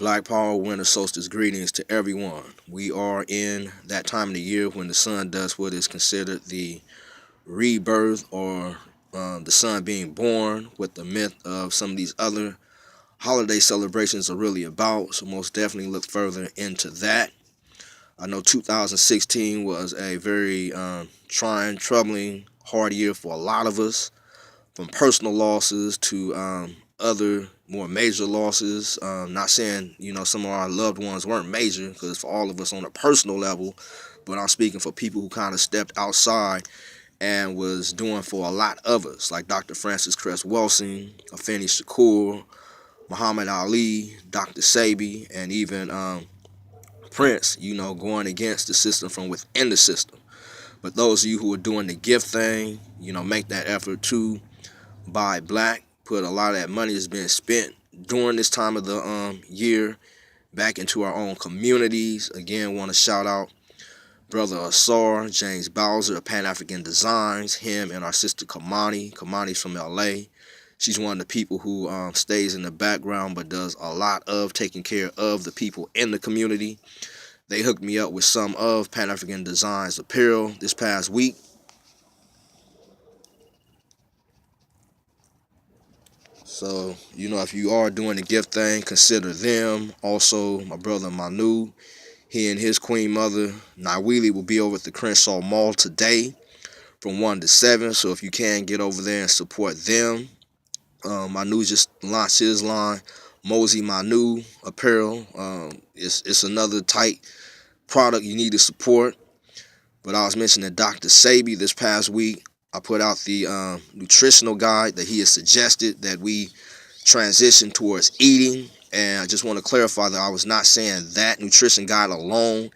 Black Power Winter Solstice greetings to everyone. We are in that time of the year when the sun does what is considered the rebirth, or the sun being born, what the myth of some of these other holiday celebrations are really about. So most definitely look further into that. I know 2016 was a very trying, troubling, hard year for a lot of us, from personal losses to other more major losses. Not saying, some of our loved ones weren't major, because for all of us on a personal level, but I'm speaking for people who kind of stepped outside and was doing for a lot of us, like Dr. Francis Cress Welsing, Afeni Shakur, Muhammad Ali, Dr. Sebi, and even Prince, going against the system from within the system. But those of you who are doing the gift thing, make that effort to buy black, put a lot of that money that's been spent during this time of the year back into our own communities. Again, want to shout out Brother Asar, James Bowser of Pan-African Designs, him and our sister Kamani. Kamani's from LA. She's one of the people who stays in the background but does a lot of taking care of the people in the community. They hooked me up with some of Pan-African Designs apparel this past week. So, if you are doing the gift thing, consider them. Also, my brother Manu, he and his queen mother, Nawili, will be over at the Crenshaw Mall today from 1 to 7. So if you can, get over there and support them. Manu just launched his line, Mosey Manu Apparel. It's another tight product you need to support. But I was mentioning Dr. Sebi this past week. I put out the nutritional guide that he has suggested that we transition towards eating. And I just want to clarify that I was not saying that nutrition guide alone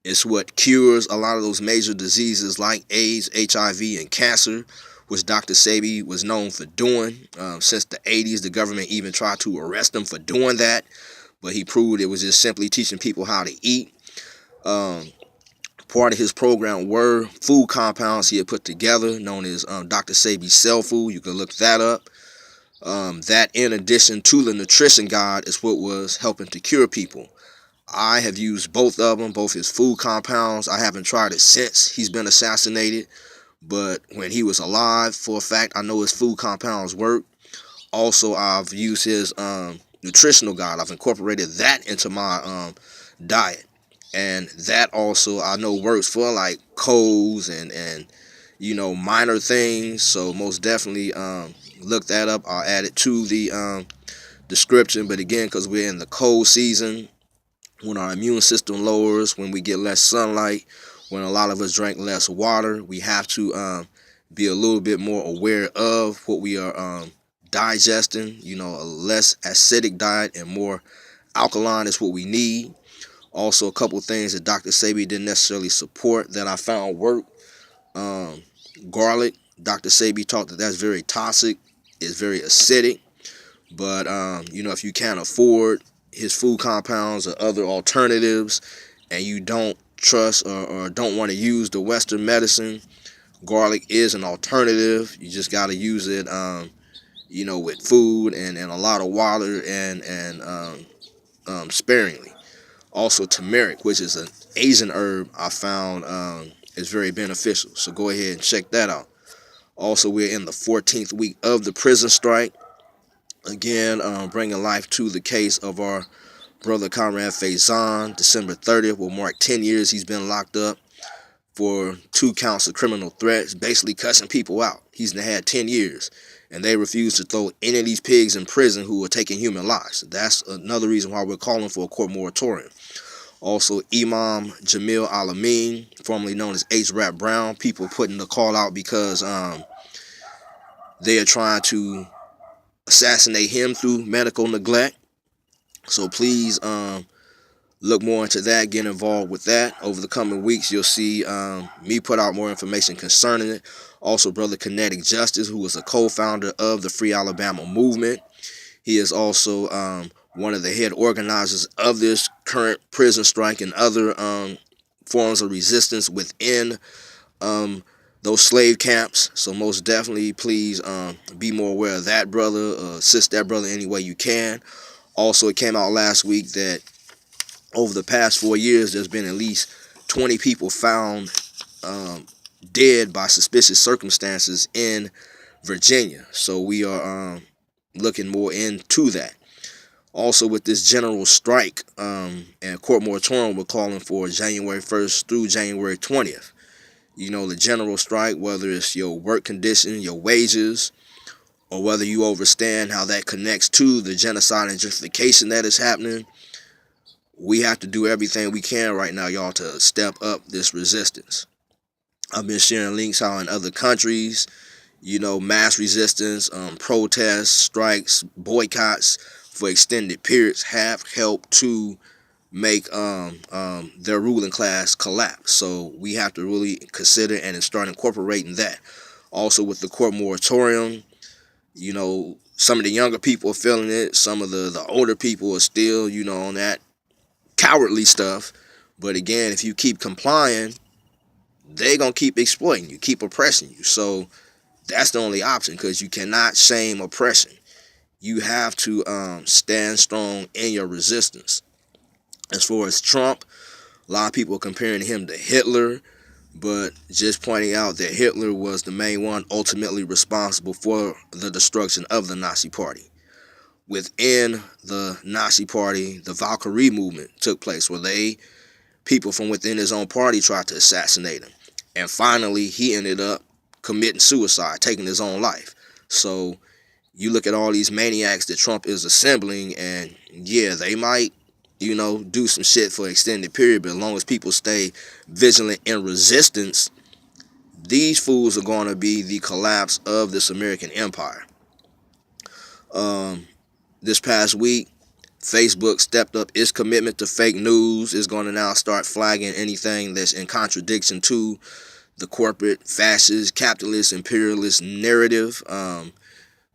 is what cures a lot of those major diseases like AIDS, HIV, and cancer, which Dr. Sebi was known for doing. Since the 80s, the government even tried to arrest him for doing that, but he proved it was just simply teaching people how to eat. Part of his program were food compounds he had put together, known as Dr. Sebi's Cell Food. You can look that up. That, in addition to the nutrition guide, is what was helping to cure people. I have used both of them, both his food compounds. I haven't tried it since he's been assassinated, but when he was alive, for a fact, I know his food compounds work. Also, I've used his nutritional guide. I've incorporated that into my diet, and that also I know works for like colds and minor things. So most definitely look that up. I'll add it to the description. But again, because we're in the cold season, when our immune system lowers, when we get less sunlight, when a lot of us drink less water, we have to be a little bit more aware of what we are digesting. A less acidic diet and more alkaline is what we need. Also, a couple things that Dr. Sebi didn't necessarily support that I found work. Garlic. Dr. Sebi taught that that's very toxic. It's very acidic. But, if you can't afford his food compounds or other alternatives, and you don't trust or don't want to use the Western medicine, garlic is an alternative. You just got to use it, with food and a lot of water and sparingly. Also, turmeric, which is an Asian herb, I found is very beneficial. So go ahead and check that out. Also, we're in the 14th week of the prison strike. Again, bringing life to the case of our brother Comrade Faison. December 30th will mark 10 years he's been locked up for 2 counts of criminal threats, basically cussing people out. He's had 10 years, and they refuse to throw any of these pigs in prison who are taking human lives. That's another reason why we're calling for a court moratorium. Also, Imam JAMIL Alameen, formerly known as H. Rap Brown, people putting the call out because they are trying to assassinate him through medical neglect. So please look more into that, get involved with that. Over the coming weeks, you'll see me put out more information concerning it. Also, Brother Kinetic Justice, who was a co-founder of the Free Alabama movement. He is also one of the head organizers of this current prison strike and other forms of resistance within those slave camps. So most definitely, please be more aware of that brother, assist that brother any way you can. Also, it came out last week that over the past 4 years, there's been at least 20 people found dead by suspicious circumstances in Virginia. So we are looking more into that. Also, with this general strike and court moratorium, we're calling for January 1st through January 20th. You know, the general strike, whether it's your work condition, your wages, or whether you understand how that connects to the genocide and gentrification that is happening, we have to do everything we can right now, y'all, to step up this resistance. I've been sharing links how in other countries, you know, mass resistance, protests, strikes, boycotts for extended periods have helped to make their ruling class collapse. So we have to really consider and start incorporating that. Also, with the court moratorium, you know, some of the younger people are feeling it. Some of the older people are still, you know, on that cowardly stuff. But again, if you keep complying, they're going to keep exploiting you, keep oppressing you. So that's the only option, because you cannot shame oppression. You have to stand strong in your resistance. As far as Trump, a lot of people are comparing him to Hitler, but just pointing out that Hitler was the main one ultimately responsible for the destruction of the Nazi Party. Within the Nazi Party, the Valkyrie movement took place, where people from within his own party tried to assassinate him. And finally, he ended up committing suicide, taking his own life. So you look at all these maniacs that Trump is assembling, and yeah, they might, you know, do some shit for an extended period, but as long as people stay vigilant in resistance, these fools are going to be the collapse of this American empire. This past week, Facebook stepped up its commitment to fake news. It's going to now start flagging anything that's in contradiction to the corporate, fascist, capitalist, imperialist narrative.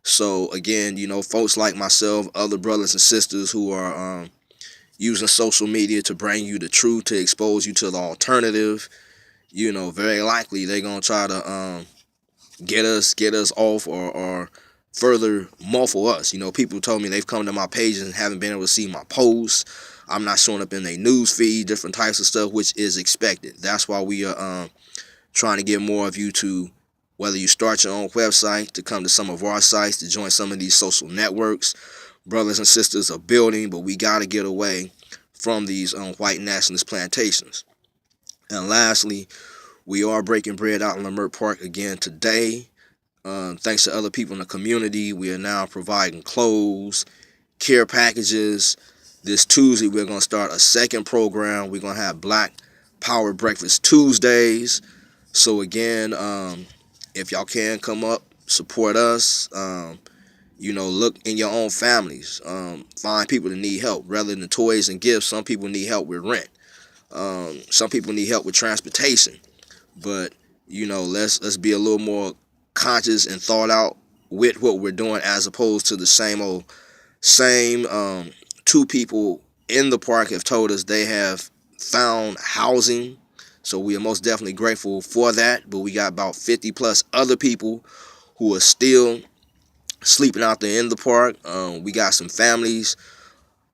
So again, you know, folks like myself, other brothers and sisters who are using social media to bring you the truth, to expose you to the alternative, you know, very likely they're going to try to get us off or further muffle us. You know, people told me they've come to my pages and haven't been able to see my posts. I'm not showing up in their news feed, different types of stuff, which is expected. That's why we are trying to get more of you to, whether you start your own website, to come to some of our sites, to join some of these social networks. Brothers and sisters are building, but we got to get away from these white nationalist plantations. And lastly, we are breaking bread out in Lamert Park again today. Thanks to other people in the community, we are now providing clothes, care packages. This Tuesday, we're going to start a second program. We're going to have Black Power Breakfast Tuesdays. So again, if y'all can come up, support us. You know, look in your own families. Find people that need help. Rather than toys and gifts, some people need help with rent. Some people need help with transportation. But, you know, let's be a little more conscious and thought out with what we're doing, as opposed to the same two people in the park have told us they have found housing. So we are most definitely grateful for that. But we got about 50 plus other people who are still sleeping out there in the park. We got some families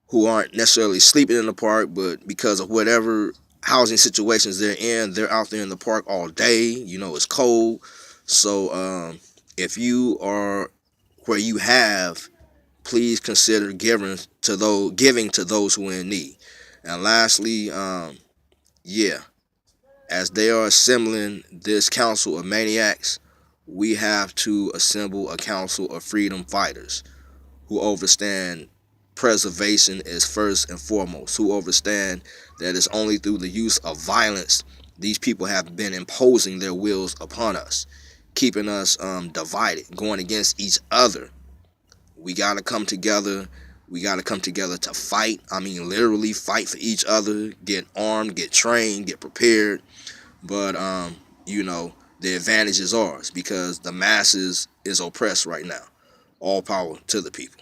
who aren't necessarily sleeping in the park, but because of whatever housing situations they're in, they're out there in the park all day. You know, it's cold. So if you are where you have, please consider giving to those who are in need. And lastly, as they are assembling this council of maniacs, we have to assemble a council of freedom fighters who understand preservation is first and foremost, who understand that it's only through the use of violence these people have been imposing their wills upon us, keeping us divided, going against each other. We got to come together. We got to come together to fight. I mean, literally fight for each other, get armed, get trained, get prepared. But, you know, the advantage is ours because the masses is oppressed right now. All power to the people.